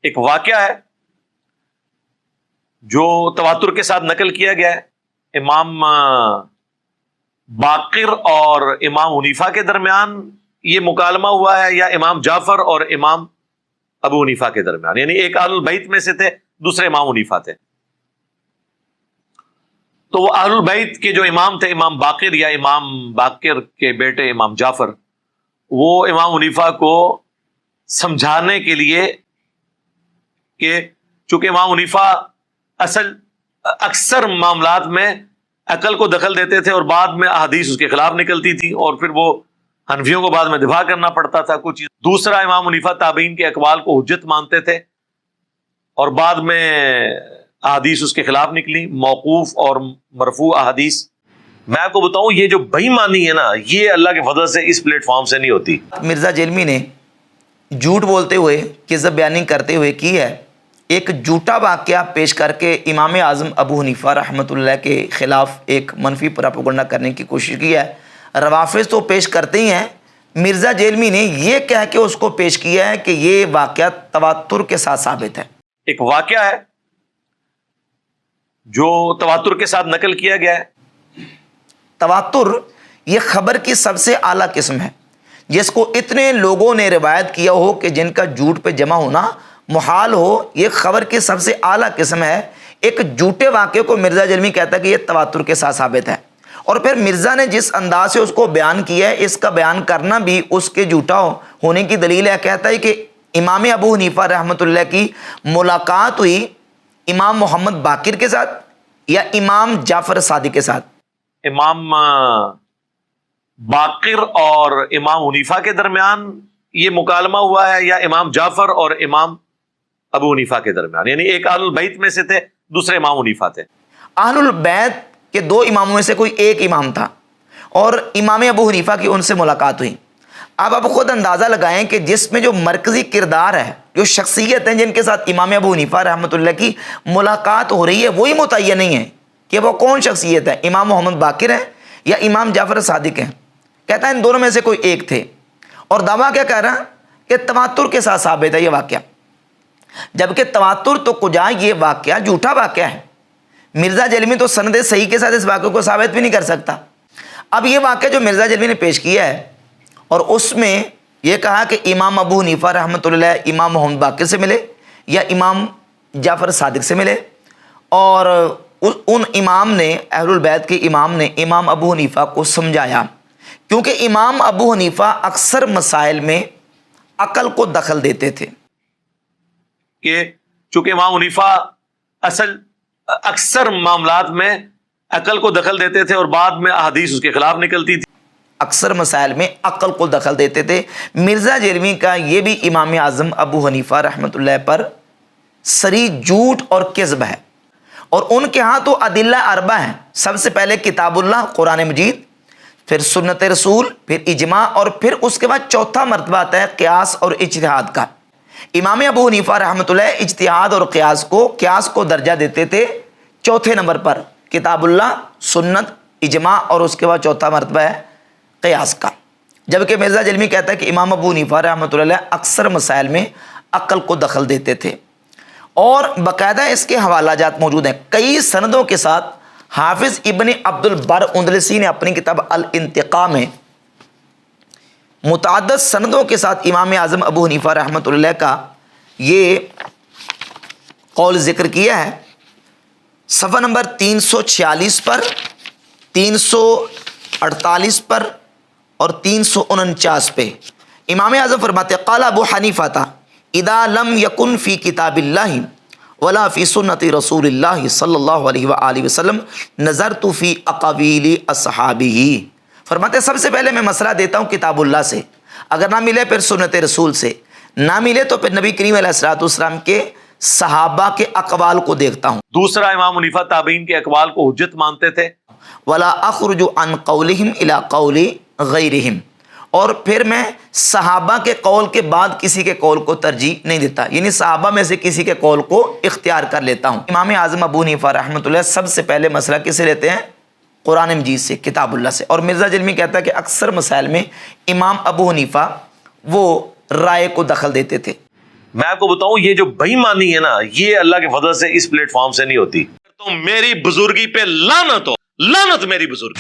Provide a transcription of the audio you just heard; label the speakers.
Speaker 1: ایک واقعہ ہے جو تواتر کے ساتھ نقل کیا گیا ہے. امام باقر اور امام حنیفہ کے درمیان یہ مکالمہ ہوا ہے یا امام جعفر اور امام ابو حنیفہ کے درمیان، یعنی ایک اہل البیت میں سے تھے، دوسرے امام حنیفہ تھے. تو وہ اہل البیت کے جو امام تھے، امام باقر یا امام باقر کے بیٹے امام جعفر، وہ امام حنیفہ کو سمجھانے کے لیے کہ چونکہ امام حنیفہ اکثر معاملات میں عقل کو دخل دیتے تھے اور بعد میں احادیث اس کے خلاف نکلتی تھی اور پھر وہ حنفیوں کو بعد میں دفاع کرنا پڑتا تھا کچھ چیز. دوسرا، امام حنیفہ تابعین کے اقوال کو حجت مانتے تھے اور بعد میں احادیث اس کے خلاف نکلی، موقوف اور مرفوع احادیث. میں آپ کو بتاؤں، یہ جو بے ایمانی ہے نا، یہ اللہ کے فضل سے اس پلیٹ فارم سے نہیں ہوتی.
Speaker 2: مرزا جیلمی نے جھوٹ بولتے ہوئے، کذب بیانی کرتے ہوئے کی ہے. ایک جھوٹا واقعہ پیش کر کے امام اعظم ابو حنیفہ رحمۃ اللہ کے خلاف ایک منفی پراپیگنڈا کرنے کی کوشش کی ہے. روافظ تو پیش کرتے ہی ہیں، مرزا جیلمی نے یہ کہہ کے اس کو پیش کیا ہے کہ یہ واقعہ تواتر کے ساتھ ثابت ہے.
Speaker 1: ایک واقعہ ہے جو تواتر کے ساتھ نقل کیا گیا ہے.
Speaker 2: تواتر یہ خبر کی سب سے اعلیٰ قسم ہے جس کو اتنے لوگوں نے روایت کیا ہو کہ جن کا جھوٹ پہ جمع ہونا محال ہو. یہ خبر کی سب سے اعلیٰ قسم ہے. ایک جھوٹے واقعے کو مرزا جیلمی کہتا ہے کہ یہ تواتر کے ساتھ ثابت ہے، اور پھر مرزا نے جس انداز سے اس کو بیان کیا ہے، اس کا بیان کرنا بھی اس کے جھوٹا ہونے کی دلیل ہے. کہتا ہے کہ امام ابو حنیفہ رحمۃ اللہ کی ملاقات ہوئی امام محمد باقر کے ساتھ یا امام جعفر صادق کے ساتھ.
Speaker 1: امام باقر اور امام حنیفہ کے درمیان یہ مکالمہ ہوا ہے یا امام جعفر اور امام ابو حنیفہ کے درمیان، یعنی ایک اہل البیت میں سے تھے، دوسرے امام حنیفہ تھے.
Speaker 2: اہل البیت کے دو اماموں میں سے کوئی ایک امام تھا اور امام ابو حنیفہ کی ان سے ملاقات ہوئی. اب آپ خود اندازہ لگائیں کہ جس میں جو مرکزی کردار ہے، جو شخصیت ہیں جن کے ساتھ امام ابو حنیفہ رحمۃ اللہ کی ملاقات ہو رہی ہے، وہی متعین نہیں ہے کہ وہ کون شخصیت ہے، امام محمد باقر ہیں یا امام جعفر صادق ہیں. کہتا ہے ان دونوں میں سے کوئی ایک تھے، اور دعویٰ کیا کہہ رہا کہ تواتر کے ساتھ ثابت ہے یہ واقعہ، جبکہ تواتر تو کجا، یہ واقعہ جھوٹا واقعہ ہے. مرزا جیلمی تو سند صحیح کے ساتھ اس واقعے کو ثابت بھی نہیں کر سکتا. اب یہ واقعہ جو مرزا جیلمی نے پیش کیا ہے اور اس میں یہ کہا کہ امام ابو حنیفہ رحمۃ اللہ امام محمد باقر سے ملے یا امام جعفر صادق سے ملے، اور ان امام نے، اہل البیت کے امام نے امام ابو حنیفہ کو سمجھایا، کیونکہ امام ابو حنیفہ اکثر مسائل میں عقل کو دخل دیتے تھے.
Speaker 1: کہ چونکہ امام حنیفہ اکثر معاملات میں عقل کو دخل دیتے تھے اور بعد میں احادیث اس کے خلاف نکلتی تھی.
Speaker 2: اکثر مسائل میں عقل کو دخل دیتے تھے. مرزا جیلمی کا یہ بھی امام اعظم ابو حنیفہ رحمۃ اللہ پر صریح جھوٹ اور کذب ہے. اور ان کے ہاں تو ادلہ اربع ہیں. سب سے پہلے کتاب اللہ قرآن مجید، پھر سنت رسول، پھر اجماع، اور پھر اس کے بعد چوتھا مرتبہ آتا ہے قیاس اور اجتہاد کا. امام ابو حنیفہ رحمۃ اللہ اجتہاد اور قیاس کو درجہ دیتے تھے چوتھے نمبر پر. کتاب اللہ، سنت، اجماع، اور اس کے بعد چوتھا مرتبہ ہے قیاس کا. جبکہ مرزا جیلمی کہتا ہے کہ امام ابو حنیفہ رحمۃ اللہ اکثر مسائل میں عقل کو دخل دیتے تھے، اور باقاعدہ اس کے حوالہ جات موجود ہیں کئی سندوں کے ساتھ. حافظ ابن عبد البر اندلسی نے اپنی کتاب الانتقاء میں متعدد سندوں کے ساتھ امام اعظم ابو حنیفہ رحمۃ اللہ کا یہ قول ذکر کیا ہے. صفحہ نمبر 346 پر، 348 پر اور 349 پہ امام اعظم فرماتے قال ابو حنیفہ اذا لم یکن فی کتاب اللہ ولا فی سنت رسول اللہ صلی اللہ علیہ وآلہ وسلم نظرت فی اقاویل اصحابہ. فرماتے سب سے پہلے میں مسئلہ دیتا ہوں کتاب اللہ سے، اگر نہ ملے پھر سنت رسول سے، نہ ملے تو پھر نبی کریم علیہ الصلوۃ والسلام کے صحابہ کے اقوال کو دیکھتا ہوں.
Speaker 1: دوسرا، امام حنیفہ تابعین کے اقوال کو حجت مانتے تھے.
Speaker 2: ولا اخرج عن قولہم الی قول غیرہم، اور پھر میں صحابہ کے قول کے بعد کسی کے قول کو ترجیح نہیں دیتا، یعنی صحابہ میں سے کسی کے قول کو اختیار کر لیتا ہوں. امام اعظم ابو حنیفہ رحمۃ اللہ سب سے پہلے مسئلہ کس سے لیتے ہیں؟ قرآن مجید سے، کتاب اللہ سے. اور مرزا جیلمی کہتا ہے کہ اکثر مسائل میں امام ابو حنیفہ وہ رائے کو دخل دیتے تھے.
Speaker 1: میں آپ کو بتاؤں یہ جو بےایمانی ہے نا یہ اللہ کے فضل سے اس پلیٹ فارم سے نہیں ہوتی. تو میری بزرگی پہ لعنت ہو، لعنت میری بزرگی.